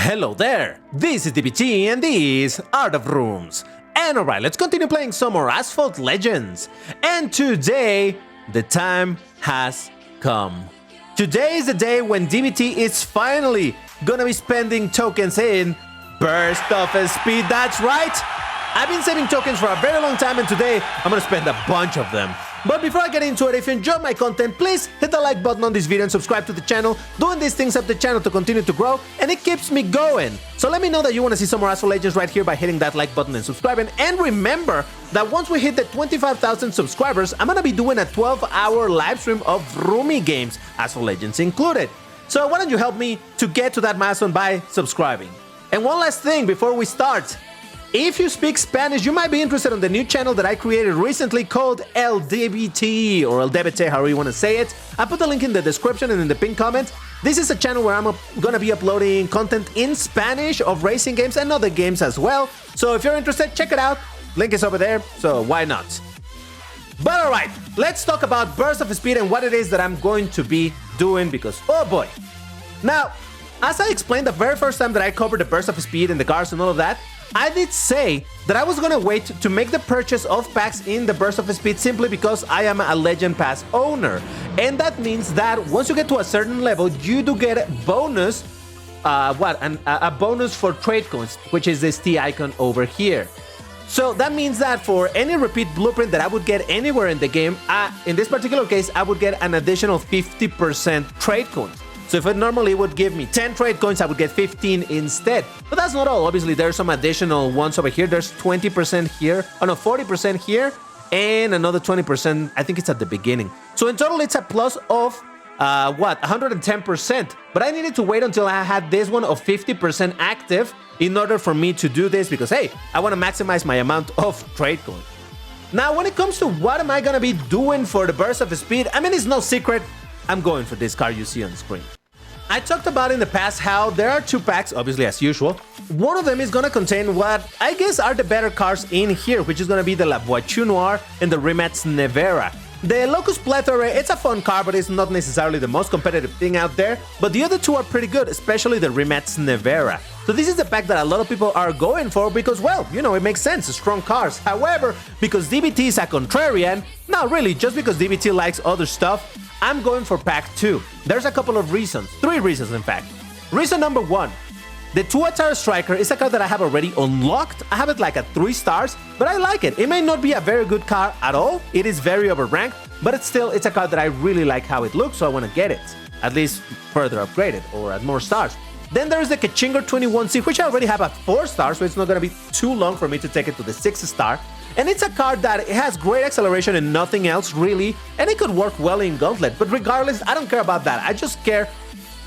Hello there, this is DBT and this Art of Rooms. And alright, let's continue playing some more Asphalt Legends. And today, the time has come. Today is the day when DBT is finally gonna be spending tokens in Burst of Speed. That's right! I've been saving tokens for a very long time and today I'm gonna spend a bunch of them. But before I get into it, if you enjoyed my content, please hit the like button on this video and subscribe to the channel. Doing these things help the channel to continue to grow and it keeps me going. So let me know that you want to see some more Asphalt Legends right here by hitting that like button and subscribing. And remember that once we hit the 25,000 subscribers, I'm gonna be doing a 12-hour live stream of roomy games, Asphalt Legends included. So why don't you help me to get to that milestone by subscribing? And one last thing before we start. If you speak Spanish, you might be interested in the new channel that I created recently called LDBT or LDBT, however you want to say it. I put the link in the description and in the pinned comment. This is a channel where I'm gonna be uploading content in Spanish of racing games and other games as well. So if you're interested, check it out. Link is over there, so why not? But alright, let's talk about Burst of Speed and what it is that I'm going to be doing because, oh boy. Now, as I explained the very first time that I covered the Burst of Speed and the cars and all of that, I did say that I was gonna wait to make the purchase of packs in the Burst of Speed simply because I am a Legend Pass owner. And that means that once you get to a certain level, you do get bonus, a bonus for trade coins, which is this T icon over here. So that means that for any repeat blueprint that I would get anywhere in the game, in this particular case, I would get an additional 50% trade coins. So if it normally would give me 10 trade coins, I would get 15 instead. But that's not all. Obviously, there's some additional ones over here. There's 20% here, oh no, 40% here, and another 20%, I think it's at the beginning. So in total, it's a plus of, 110%. But I needed to wait until I had this one of 50% active in order for me to do this because, hey, I want to maximize my amount of trade coins. Now, when it comes to what am I going to be doing for the Burst of Speed, I mean, it's no secret. I'm going for this car you see on the screen. I talked about in the past how there are two packs, obviously as usual. One of them is going to contain what I guess are the better cars in here, which is going to be the La Voiture Noire and the Rematch Neira. The Locus Plethora, it's a fun car, but it's not necessarily the most competitive thing out there. But the other two are pretty good, especially the Rematch Neira. So this is the pack that a lot of people are going for because, well, you know, it makes sense, strong cars. However, because DBT is a contrarian, not really, just because DBT likes other stuff, I'm going for pack 2. There's a couple of reasons, 3 reasons in fact. Reason number 1, the Tuatara Striker is a car that I have already unlocked. I have it like at 3 stars, but I like it. It may not be a very good car at all. It is very overranked, but it's a car that I really like how it looks, so I want to get it. At least further upgraded or at more stars. Then there is the Czinger 21C, which I already have at 4 stars, so it's not going to be too long for me to take it to the 6th star. And it's a car that it has great acceleration and nothing else really, and it could work well in Gauntlet. But regardless, I don't care about that. I just care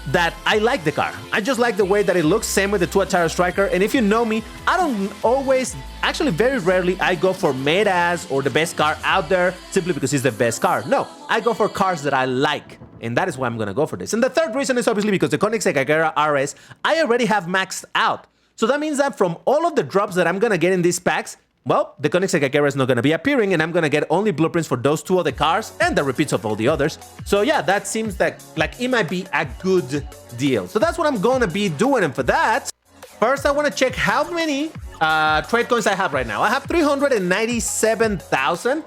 that I like the car. I just like the way that it looks, same with the Tuatara Striker. And if you know me, I don't always, actually very rarely, I go for made-as or the best car out there simply because it's the best car. No, I go for cars that I like. And that is why I'm going to go for this. And the third reason is obviously because the Koenigsegg Agera RS, I already have maxed out. So that means that from all of the drops that I'm going to get in these packs, well, the Koenigsegg Agera is not going to be appearing, and I'm going to get only blueprints for those 2 other cars and the repeats of all the others. So yeah, that seems like it might be a good deal. So that's what I'm going to be doing. And for that, first I want to check how many trade coins I have right now. I have 397,000.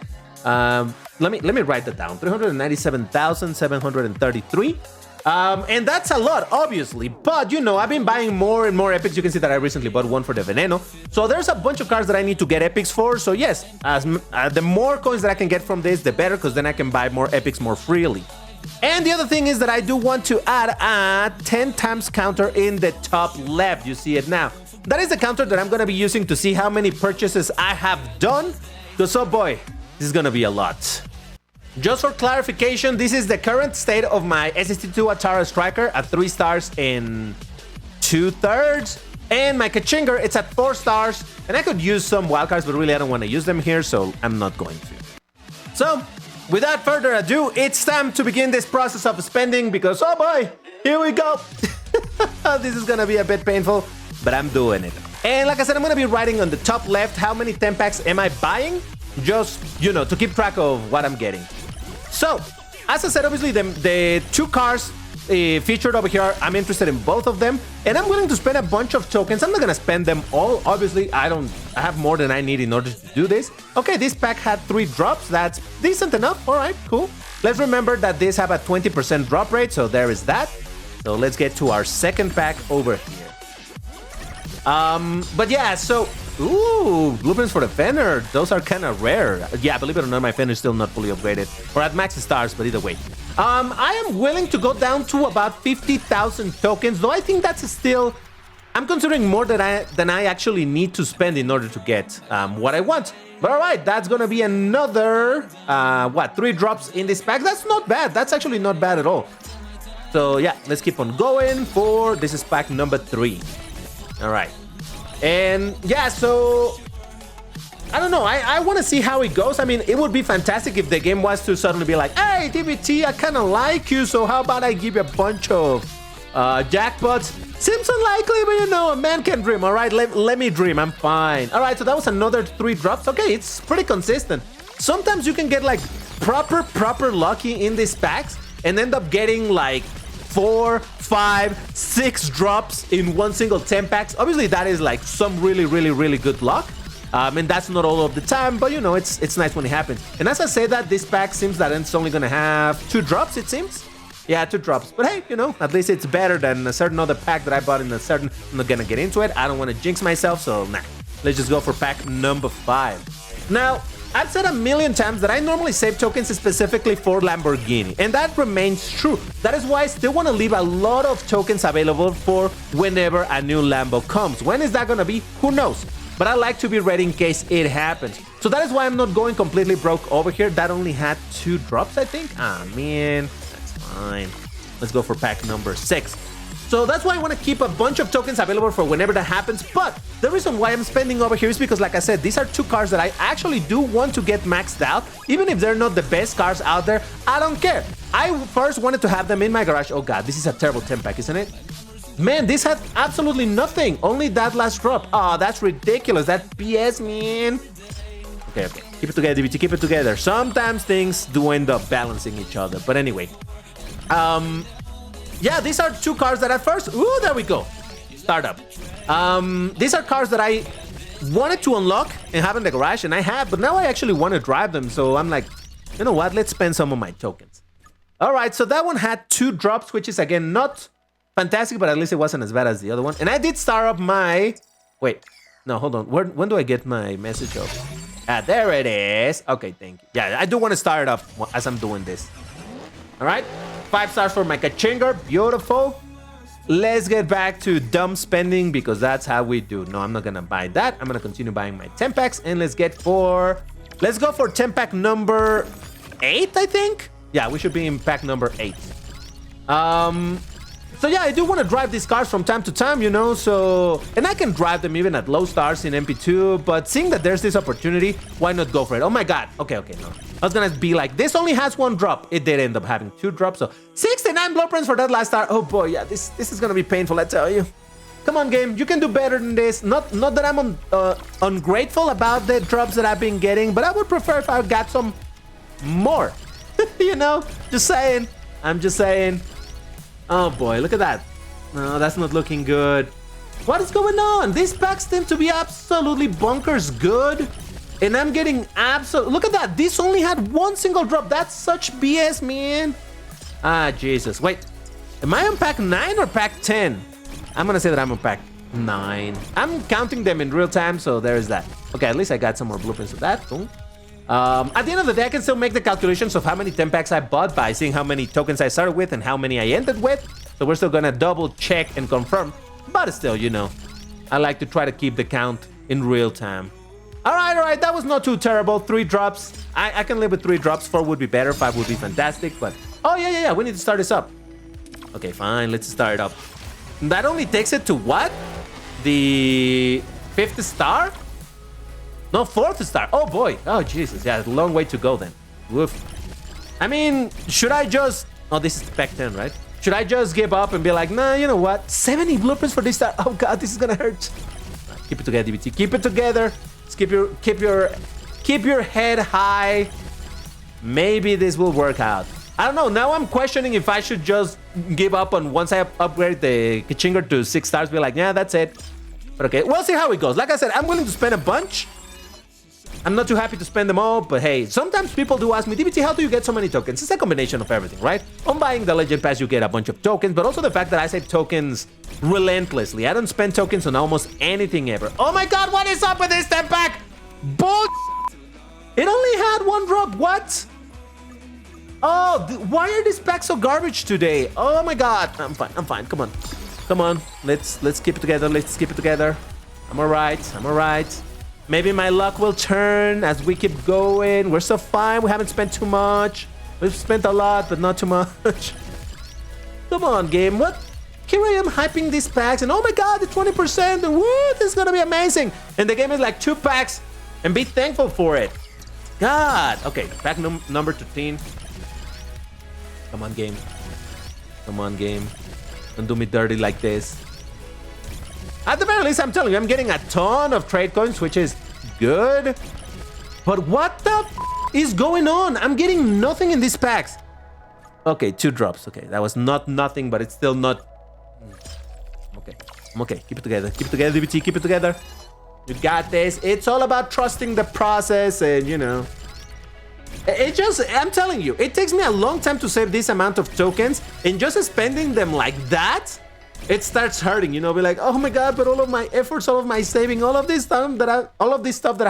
Let me write that down. 397,733. And that's a lot, obviously, but you know, I've been buying more and more epics. You can see that I recently bought one for the Veneno. So there's a bunch of cars that I need to get epics for. So yes, the more coins that I can get from this, the better, because then I can buy more epics more freely. And the other thing is that I do want to add a 10 times counter in the top left. You see it now. That is the counter that I'm going to be using to see how many purchases I have done. Because, oh boy, this is going to be a lot. Just for clarification, this is the current state of my SST2 Tuatara Striker at 3 stars in 2/3. And my Czinger, it's at 4 stars. And I could use some wildcards, but really I don't want to use them here, so I'm not going to. So, without further ado, it's time to begin this process of spending because, oh boy, here we go. This is going to be a bit painful, but I'm doing it. And like I said, I'm going to be writing on the top left how many 10 packs am I buying, just, you know, to keep track of what I'm getting. So, as I said, obviously the 2 cars featured over here. I'm interested in both of them, and I'm willing to spend a bunch of tokens. I'm not gonna spend them all. Obviously, I have more than I need in order to do this. Okay, this pack had 3 drops. That's decent enough. All right, cool. Let's remember that these have a 20% drop rate, so there is that. So let's get to our second pack over here. But yeah, so ooh, blueprints for the Fenner. Those are kind of rare. Yeah, believe it or not, my Fenner is still not fully upgraded or at max stars, but either way. I am willing to go down to about 50,000 tokens, though I think that's still... I'm considering more than I actually need to spend in order to get what I want. But all right, that's going to be another, 3 drops in this pack. That's not bad. That's actually not bad at all. So yeah, let's keep on going for... This is pack number 3. All right. And yeah, so... I don't know. I want to see how it goes. I mean, it would be fantastic if the game was to suddenly be like, hey, DBT, I kind of like you, so how about I give you a bunch of jackpots? Seems unlikely, but you know, a man can dream. All right, let me dream. I'm fine. All right, so that was another 3 drops. Okay, it's pretty consistent. Sometimes you can get like proper lucky in these packs and end up getting like 4, 5, 6 drops in one single 10 packs. Obviously, that is like some really good luck. And that's not all of the time, but you know, it's nice when it happens. And as I say that, this pack seems that it's only gonna have 2 drops, it seems. Yeah, 2 drops. But hey, you know, at least it's better than a certain other pack that I bought in a certain... I'm not gonna get into it. I don't want to jinx myself, so nah. Let's just go for pack number 5. Now, I've said a million times that I normally save tokens specifically for Lamborghini, and that remains true. That is why I still want to leave a lot of tokens available for whenever a new Lambo comes. When is that gonna be? Who knows? But I like to be ready in case it happens. So that is why I'm not going completely broke over here. That only had 2 drops, I think. Ah, man, that's fine. Let's go for pack number 6. So that's why I want to keep a bunch of tokens available for whenever that happens. But the reason why I'm spending over here is because, like I said, these are 2 cars that I actually do want to get maxed out. Even if they're not the best cars out there, I don't care. I first wanted to have them in my garage. Oh god, this is a terrible 10 pack, isn't it? Man, this had absolutely nothing. Only that last drop. Oh, that's ridiculous. That's BS, man. Okay. Keep it together, DBT. Keep it together. Sometimes things do end up balancing each other. But anyway. Yeah, these are 2 cars that at first... Ooh, there we go. Startup. These are cars that I wanted to unlock and have in the garage, and I have. But now I actually want to drive them. So I'm like, you know what? Let's spend some of my tokens. All right, so that one had 2 drops, which is, again, not... fantastic, but at least it wasn't as bad as the other one. And I did start up my... Wait. No, hold on. When do I get my message of? Ah, there it is. Okay, thank you. Yeah, I do want to start it up as I'm doing this. All right. 5 stars for my Czinger. Beautiful. Let's get back to dumb spending because that's how we do. No, I'm not going to buy that. I'm going to continue buying my 10 packs. And let's go for 10 pack number 8, I think. Yeah, we should be in pack number 8. So yeah, I do want to drive these cars from time to time, you know, so... And I can drive them even at low stars in MP2, but seeing that there's this opportunity, why not go for it? Oh my god. Okay, no. I was gonna be like, this only has 1 drop. It did end up having 2 drops, so... 69 blueprints for that last star. Oh boy, yeah, this is gonna be painful, I tell you. Come on, game, you can do better than this. Not that I'm ungrateful about the drops that I've been getting, but I would prefer if I got some more. You know? Just saying. I'm just saying. Oh boy, look at that. No, that's not looking good. What is going on? These packs tend to be absolutely bonkers good. And I'm getting Look at that. This only had 1 single drop. That's such BS, man. Ah, Jesus. Wait. Am I on pack 9 or pack 10? I'm gonna say that I'm on pack 9. I'm counting them in real time, so there's that. Okay, at least I got some more blueprints of that. Cool. At the end of the day, I can still make the calculations of how many 10 packs I bought by seeing how many tokens I started with and how many I ended with. So we're still gonna double check and confirm. But still, you know, I like to try to keep the count in real time. All right, that was not too terrible. 3 drops. I can live with 3 drops. 4 would be better. 5 would be fantastic. But oh yeah, we need to start this up. Okay, fine. Let's start it up. That only takes it to what? The 5th star? No, 4th star. Oh boy. Oh Jesus. Yeah, a long way to go then. Woof. I mean, should I just... Oh, this is pack 10, right? Should I just give up and be like, nah, you know what? 70 blueprints for this star. Oh god, this is gonna hurt. Keep it together, DBT. Keep it together. Just keep your head high. Maybe this will work out. I don't know. Now I'm questioning if I should just give up on once I upgrade the Czinger to 6 stars. Be like, yeah, that's it. But okay, we'll see how it goes. Like I said, I'm willing to spend a bunch. I'm not too happy to spend them all, but hey, sometimes people do ask me, DBT, how do you get so many tokens? It's a combination of everything, right? On buying the Legend Pass, you get a bunch of tokens, but also the fact that I save tokens relentlessly. I don't spend tokens on almost anything ever. Oh my god, what is up with this 10-pack? Bull. It only had 1 drop. What? Oh, why are these packs so garbage today? Oh my god. I'm fine. Come on. Let's keep it together. Let's keep it together. I'm alright. Maybe my luck will turn as we keep going. We're so fine. We haven't spent too much. We've spent a lot, but not too much. Come on, game. What? Here I am hyping these packs, and oh my god, the 20%, and woo, this is gonna be amazing. And the game is like 2 packs, and be thankful for it. God. Okay, pack number 13. Come on, game. Don't do me dirty like this. At the very least, I'm telling you, I'm getting a ton of trade coins, which is good. But what the is going on? I'm getting nothing in these packs. Okay, 2 drops. Okay, that was not nothing, but it's still not... I'm okay. Keep it together, DBT. Keep it together. You got this. It's all about trusting the process and, you know... I'm telling you, it takes me a long time to save this amount of tokens, and just spending them like that, it starts hurting, you know, be like, oh my god, but all of my efforts, all of my saving, all of this stuff that I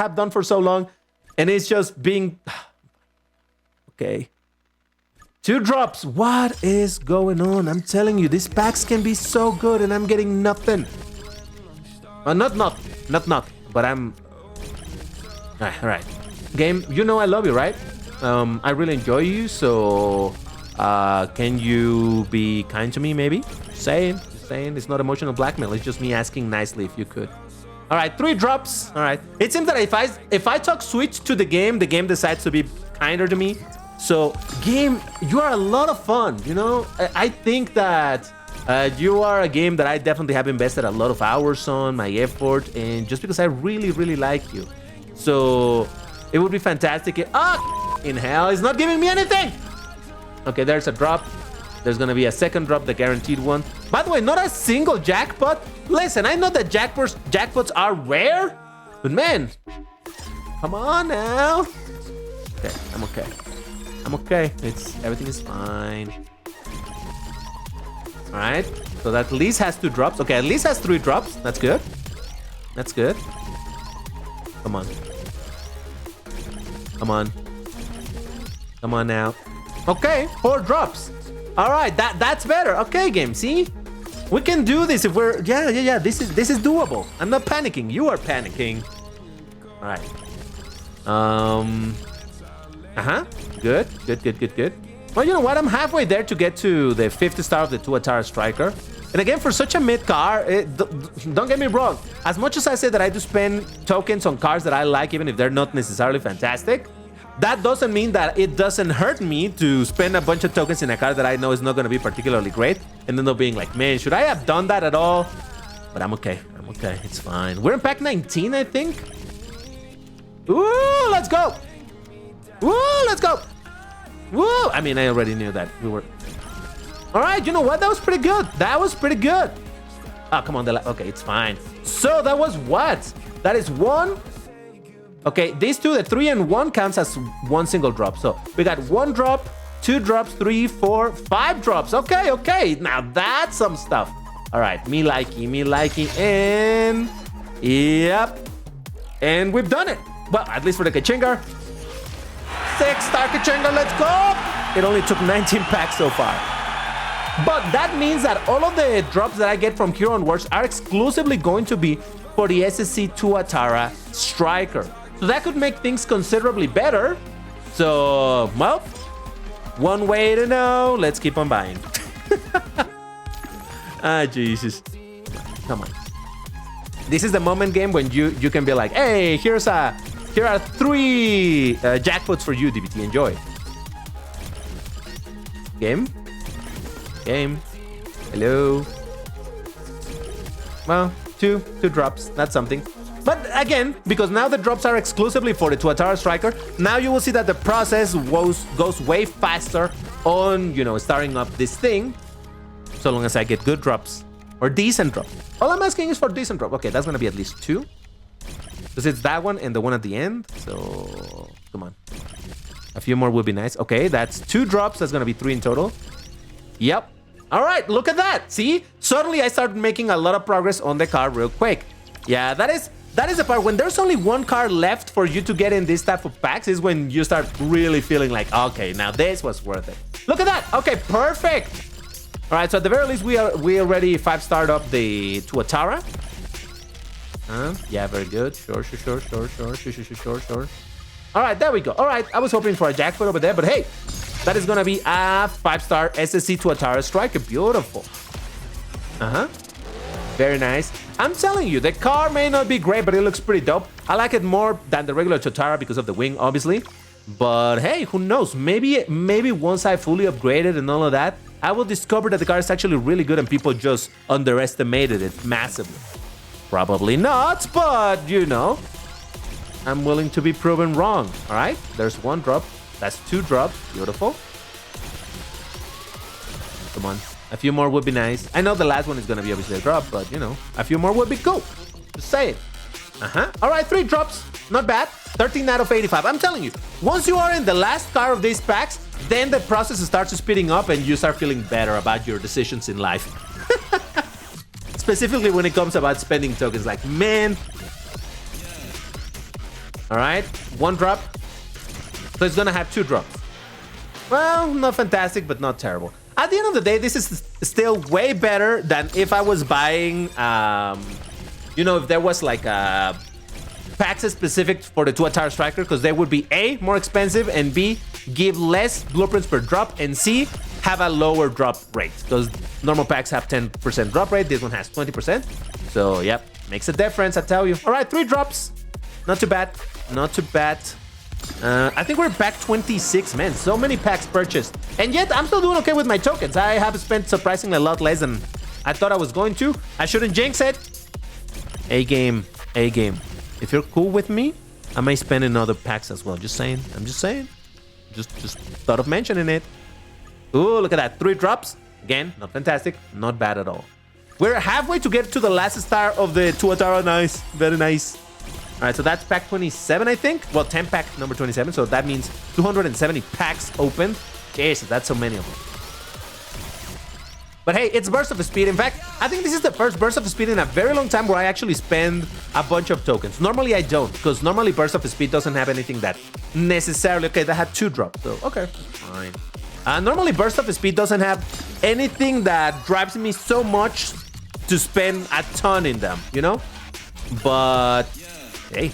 have done for so long, and it's just being... Okay. 2 drops. What is going on? I'm telling you, these packs can be so good, and I'm getting nothing. Not, but I'm... Alright. Game, you know I love you, right? I really enjoy you, so... can you be kind to me, maybe? Saying it's not emotional blackmail. It's just me asking nicely if you could. All right, 3 drops. All right. It seems that if I talk sweet to the game decides to be kinder to me. So, game, you are a lot of fun. You know, I think that you are a game that I definitely have invested a lot of hours on, my effort, and just because I really, really like you. So, it would be fantastic. In hell, it's not giving me anything. Okay, there's a drop. There's gonna be a second drop, the guaranteed one. By the way, not a single jackpot. Listen, I know that jackpots are rare, but man, come on now. Okay, I'm okay. Everything is fine. All right, so that at least has 2 drops. Okay, at least has 3 drops. That's good. Come on now. Okay, 4 drops. All right, that's better. Okay, game. See, we can do this if we're... Yeah. This is doable. I'm not panicking. You are panicking. All right. Good. Well, you know what? I'm halfway there to get to the 50 star of the Tuatara striker. And again, for such a mid car, don't get me wrong. As much as I say that I do spend tokens on cars that I like, even if they're not necessarily fantastic, that doesn't mean that it doesn't hurt me to spend a bunch of tokens in a car that I know is not going to be particularly great, and then being like, man, should I have done that at all? But I'm okay. It's fine. We're in pack 19, I think. Ooh, let's go. Woo! I mean, I already knew that we were... All right, you know what? That was pretty good. Oh, come on. Okay, it's fine. So that was what? That is 1... Okay, these 2, the 3 and 1 counts as 1 single drop. So we got 1 drop, 2 drops, 3, 4, 5 drops. Okay. Now that's some stuff. All right, me likey, and yep. And we've done it. Well, at least for the Czinger. 6-star Czinger, let's go. It only took 19 packs so far. But that means that all of the drops that I get from here onwards are exclusively going to be for the SSC Tuatara striker. So that could make things considerably better. So, well, one way to know. Let's keep on buying. Jesus. Come on. This is the moment, game, when you can be like, hey, here are 3 jackpots for you, DBT. Enjoy. Game. Hello. Well, two drops. That's something. But again, because now the drops are exclusively for the Tuatara striker, now you will see that the process goes way faster on, you know, starting up this thing, so long as I get good drops or decent drops. All I'm asking is for decent drop. Okay, that's gonna be at least 2, because it's that one and the one at the end. So come on, a few more would be nice. Okay, that's 2 drops. That's gonna be 3 in total. Yep. All right, look at that. See, suddenly I started making a lot of progress on the car real quick. Yeah, that is the part when there's only 1 car left for you to get in this type of packs is when you start really feeling like, okay, now this was worth it. Look at that. Okay, perfect. All right, so at the very least, we already 5-starred up the Tuatara. Yeah, very good. Sure. All right, there we go. All right, I was hoping for a jackpot over there, but hey, that is gonna be a 5-star SSC Tuatara Striker. Beautiful. Very nice. I'm telling you, the car may not be great, but it looks pretty dope. I like it more than the regular Tuatara because of the wing, obviously. But hey, who knows? Maybe once I fully upgraded and all of that, I will discover that the car is actually really good and people just underestimated it massively. Probably not, but you know, I'm willing to be proven wrong. All right, there's 1 drop. That's 2 drops. Beautiful. Come on. A few more would be nice. I know the last one is going to be obviously a drop, but you know, a few more would be cool. Just say it. All right, 3 drops. Not bad. 13 out of 85. I'm telling you, once you are in the last car of these packs, then the process starts speeding up and you start feeling better about your decisions in life. Specifically when it comes about spending tokens. Like, man. All right, 1 drop. So it's going to have 2 drops. Well, not fantastic, but not terrible. At the end of the day, this is still way better than if I was buying, you know, if there was like a packs specific for the Tuatara Striker, because they would be A, more expensive, and B, give less blueprints per drop, and C, have a lower drop rate, because normal packs have 10% drop rate. This one has 20%. So, yep, makes a difference, I tell you. All right, 3 drops. Not too bad. Not too bad. I think we're back 26, man. So many packs purchased. And yet, I'm still doing okay with my tokens. I have spent surprisingly a lot less than I thought I was going to. I shouldn't jinx it. A-game. A-game. If you're cool with me, I may spend in other packs as well. Just saying. I'm just saying. Just thought of mentioning it. Ooh, look at that. 3 drops. Again, not fantastic. Not bad at all. We're halfway to get to the last star of the Tuatara. Nice. Very nice. All right, so that's pack 27, I think. Well, 10 pack number 27. So that means 270 packs opened. Jesus, that's so many of them. But hey, it's burst of speed. In fact, I think this is the first burst of speed in a very long time where I actually spend a bunch of tokens. Normally I don't, because normally burst of speed doesn't have anything that necessarily... Okay, that had 2 drops, so okay, fine. Normally burst of speed doesn't have anything that drives me so much to spend a ton in them, you know? But hey.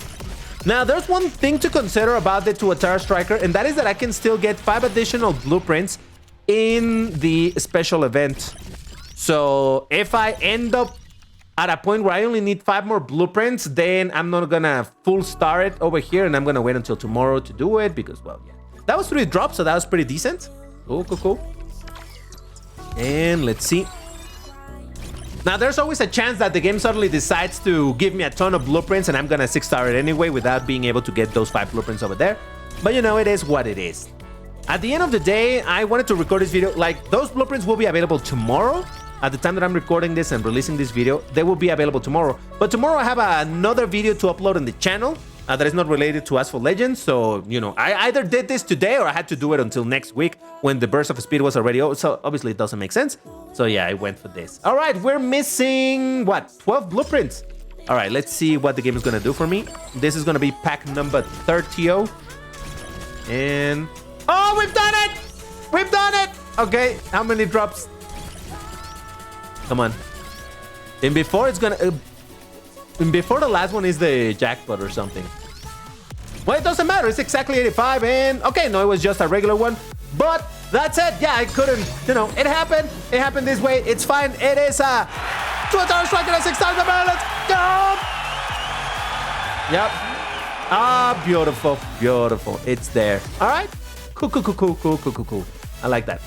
Now, there's one thing to consider about the Tuatara Striker, and that is that I can still get 5 additional blueprints in the special event. So if I end up at a point where I only need 5 more blueprints, then I'm not gonna full star it over here, and I'm gonna wait until tomorrow to do it because, well, yeah. That was 3 drops, so that was pretty decent. Cool. And let's see. Now, there's always a chance that the game suddenly decides to give me a ton of blueprints, and I'm gonna 6-star it anyway without being able to get those 5 blueprints over there. But you know, it is what it is. At the end of the day, I wanted to record this video. Like, those blueprints will be available tomorrow. At the time that I'm recording this and releasing this video, they will be available tomorrow. But tomorrow I have another video to upload on the channel that is not related to Asphalt Legends. So, you know, I either did this today or I had to do it until next week when the burst of speed was already over. So obviously it doesn't make sense. So yeah, I went for this. All right, we're missing, what, 12 blueprints? All right, let's see what the game is going to do for me. This is going to be pack number 30. And... oh, we've done it! We've done it! Okay, how many drops? Come on. And before it's gonna... and before the last one is the jackpot or something. Well, it doesn't matter. It's exactly 85 and... okay, no, it was just a regular one. But that's it. Yeah, I couldn't... you know, it happened. It happened this way. It's fine. It is a... Tuatara Striker at 6 times the barrel. Let's go! Yep. Ah, beautiful. Beautiful. It's there. All right. Cool. I like that.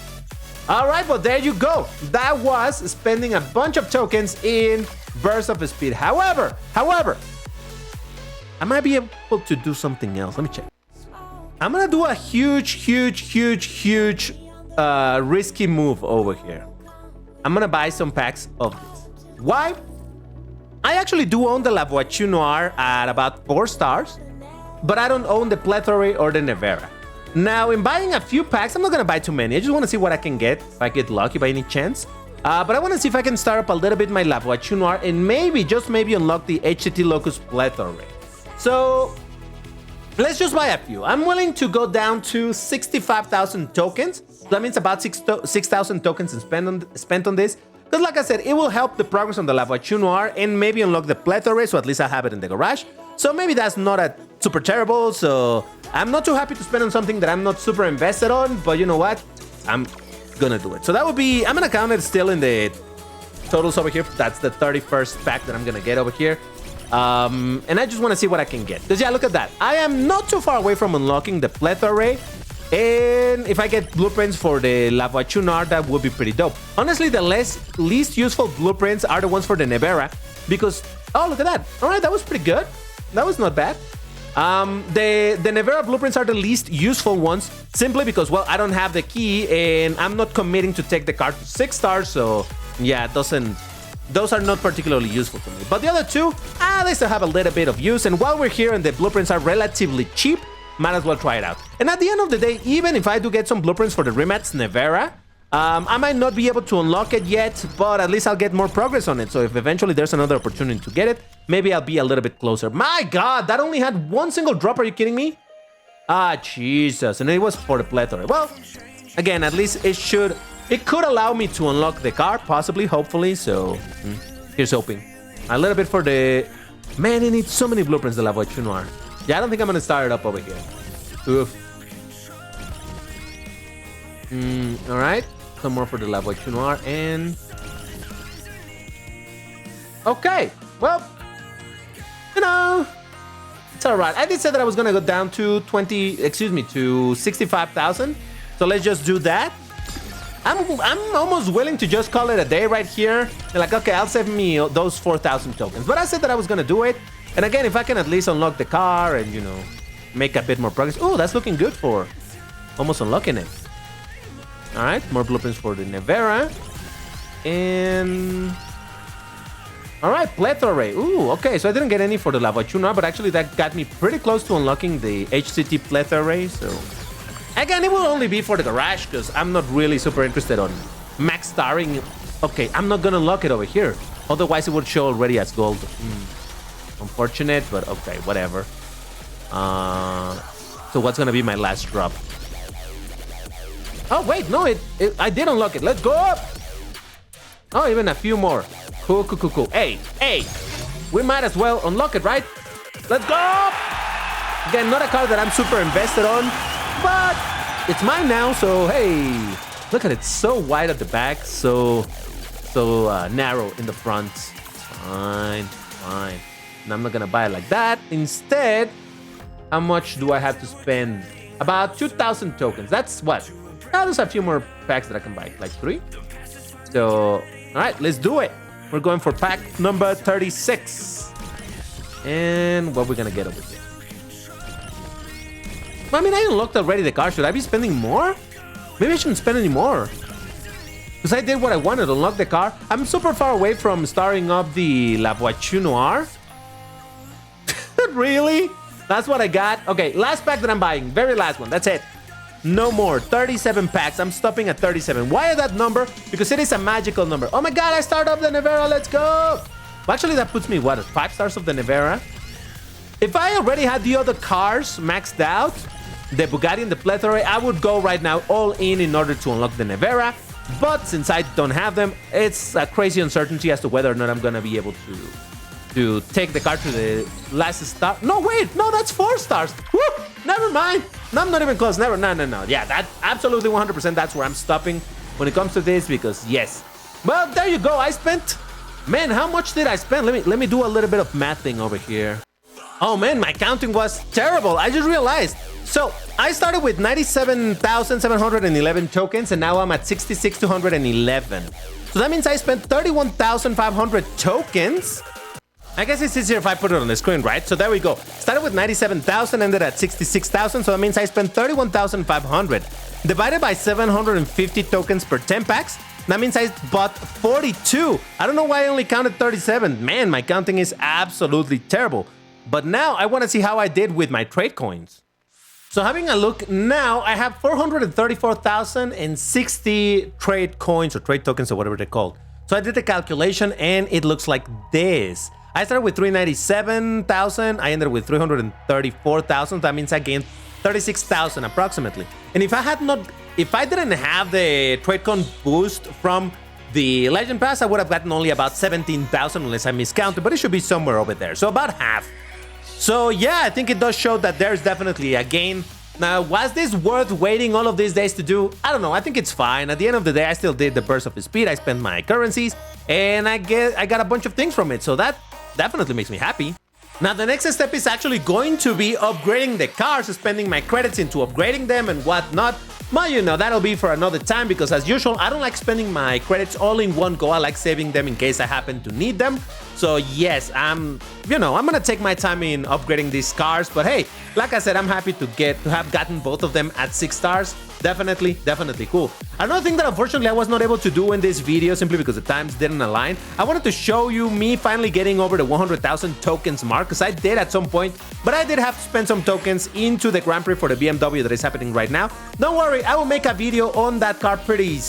All right, well, there you go. That was spending a bunch of tokens in burst of speed. However, I might be able to do something else. Let me check. I'm gonna do a huge risky move over here. I'm gonna buy some packs of this. Why? I actually do own the La Voiture Noir at about 4 stars, but I don't own the Plethora or the Neira. Now, in buying a few packs, I'm not gonna buy too many. I just want to see what I can get, if I get lucky by any chance. But I want to see if I can start up a little bit my La Voiture Noir and maybe, just maybe, unlock the HCT Locus Plethora. So, let's just buy a few. I'm willing to go down to 65,000 tokens. That means about 6,000 tokens spent on this. Because like I said, it will help the progress on the La Voiture Noir and maybe unlock the Plethora, so at least I have it in the garage. So maybe that's not a super terrible. So I'm not too happy to spend on something that I'm not super invested on, but you know what? I'm gonna do it. So that would be, I'm gonna count it still in the totals over here. That's the 31st pack that I'm gonna get over here. And I just want to see what I can get. Because yeah, look at that. I am not too far away from unlocking the Plethora. And if I get blueprints for the La Voiture Noir, that would be pretty dope. Honestly, the least useful blueprints are the ones for the Neira. Because, oh, look at that. All right, that was pretty good. That was not bad. The Neira blueprints are the least useful ones. Simply because, well, I don't have the key. And I'm not committing to take the card to 6 stars. So, yeah, those are not particularly useful to me. But the other two, they still have a little bit of use. And while we're here and the blueprints are relatively cheap, might as well try it out. And at the end of the day, even if I do get some blueprints for the Rematch Neira, I might not be able to unlock it yet, but at least I'll get more progress on it. So if eventually there's another opportunity to get it, maybe I'll be a little bit closer. My God, that only had 1 single drop. Are you kidding me? Ah, Jesus. And it was for the Plethora. Well, again, at least it could allow me to unlock the card, possibly, hopefully. So here's hoping. A little bit for the... Man, it needs so many blueprints, the La Voiture Noir. Yeah, I don't think I'm going to start it up over here. Oof. All right. Some more for the La Voiture Noir and... Okay. Well, you know, it's all right. I did say that I was going to go down to to 65,000. So let's just do that. I'm almost willing to just call it a day right here. They're like, okay, I'll save me those 4,000 tokens. But I said that I was going to do it. And again, if I can at least unlock the car and, you know, make a bit more progress. Oh, that's looking good for almost unlocking it. All right, more blueprints for the Neira. And... all right, Plethora. Ooh, okay, so I didn't get any for the La Voiture Noir, but actually that got me pretty close to unlocking the HCT Plethora. So, again, it will only be for the garage because I'm not really super interested on max starring. Okay, I'm not going to unlock it over here. Otherwise, it would show already as gold. Unfortunate, but okay, whatever. So what's gonna be my last drop? Oh wait, no, I did unlock it. Let's go up. Oh, even a few more. Cool. Hey, we might as well unlock it, right? Let's go. Again, not a card that I'm super invested on, but it's mine now. So hey, look at it, so wide at the back, so narrow in the front. Fine. And I'm not gonna buy it like that. Instead, how much do I have to spend? About 2,000 tokens. That's what? There's a few more packs that I can buy, like 3. So, all right, let's do it. We're going for pack number 36. And what we're gonna get over here? I mean, I unlocked already the car. Should I be spending more? Maybe I shouldn't spend any more. Because I did what I wanted, unlock the car. I'm super far away from starting up the La Voiture Noir. Really? That's what I got? Okay, last pack that I'm buying. Very last one. That's it. No more. 37 packs. I'm stopping at 37. Why that number? Because it is a magical number. Oh my God, I start up the Neira. Let's go. Well, actually, that puts me, what, at 5 stars of the Neira? If I already had the other cars maxed out, the Bugatti and the Plethora, I would go right now all in order to unlock the Neira. But since I don't have them, it's a crazy uncertainty as to whether or not I'm going to be able to take the car to the last star. No, wait. No, that's 4 stars. Woo! Never mind. No, I'm not even close. Never. No. Yeah, that absolutely 100%. That's where I'm stopping when it comes to this because, yes. Well, there you go. I spent... Man, how much did I spend? Let me do a little bit of mathing over here. Oh, man, my counting was terrible. I just realized. So, I started with 97,711 tokens, and now I'm at 66,211. So that means I spent 31,500 tokens. I guess it's easier if I put it on the screen, right? So there we go. Started with 97,000, ended at 66,000. So that means I spent 31,500. divided by 750 tokens per 10 packs. That means I bought 42. I don't know why I only counted 37. Man, my counting is absolutely terrible. But now I want to see how I did with my trade coins. So having a look now, I have 434,060 trade coins or trade tokens or whatever they're called. So I did the calculation and it looks like this. I started with 397,000. I ended with 334,000. That means I gained 36,000 approximately. And if I didn't have the trade con boost from the Legend Pass, I would have gotten only about 17,000 unless I miscounted, but it should be somewhere over there. So about half. So yeah, I think it does show that there's definitely a gain. Now, was this worth waiting all of these days to do? I don't know. I think it's fine. At the end of the day, I still did the burst of speed. I spent my currencies and I got a bunch of things from it. So that definitely makes me happy. Now, the next step is actually going to be upgrading the cars, spending my credits into upgrading them and whatnot. But you know, that'll be for another time because as usual, I don't like spending my credits all in one go. I like saving them in case I happen to need them. So yes, I'm gonna take my time in upgrading these cars. But hey, like I said, I'm happy to have gotten both of them at 6 stars. Definitely cool. Another thing that unfortunately I was not able to do in this video simply because the times didn't align. I wanted to show you me finally getting over the 100,000 tokens mark because I did at some point, but I did have to spend some tokens into the Grand Prix for the BMW that is happening right now. Don't worry, I will make a video on that car not pretty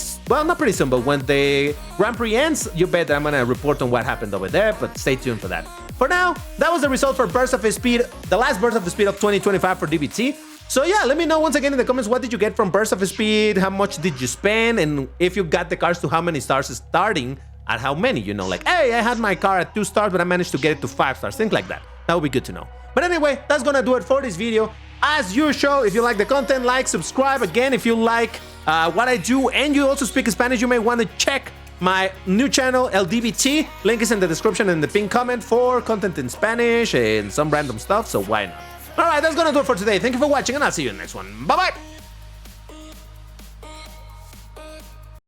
soon, but when the Grand Prix ends, you bet that I'm gonna report on what happened over there, but stay tuned for that. For now, that was the result for Burst of Speed, the last Burst of Speed of 2025 for DBT. So yeah, let me know once again in the comments, what did you get from Burst of Speed, how much did you spend, and if you got the cars to how many stars starting at how many, like, hey, I had my car at 2 stars, but I managed to get it to 5 stars, things like that. That would be good to know. But anyway, that's gonna do it for this video. As usual, if you like the content, like, subscribe. Again, if you like what I do and you also speak Spanish, you may want to check my new channel, LDBT. Link is in the description and the pinned comment for content in Spanish and some random stuff, so why not? Alright, that's gonna do it for today. Thank you for watching and I'll see you in the next one. Bye-bye!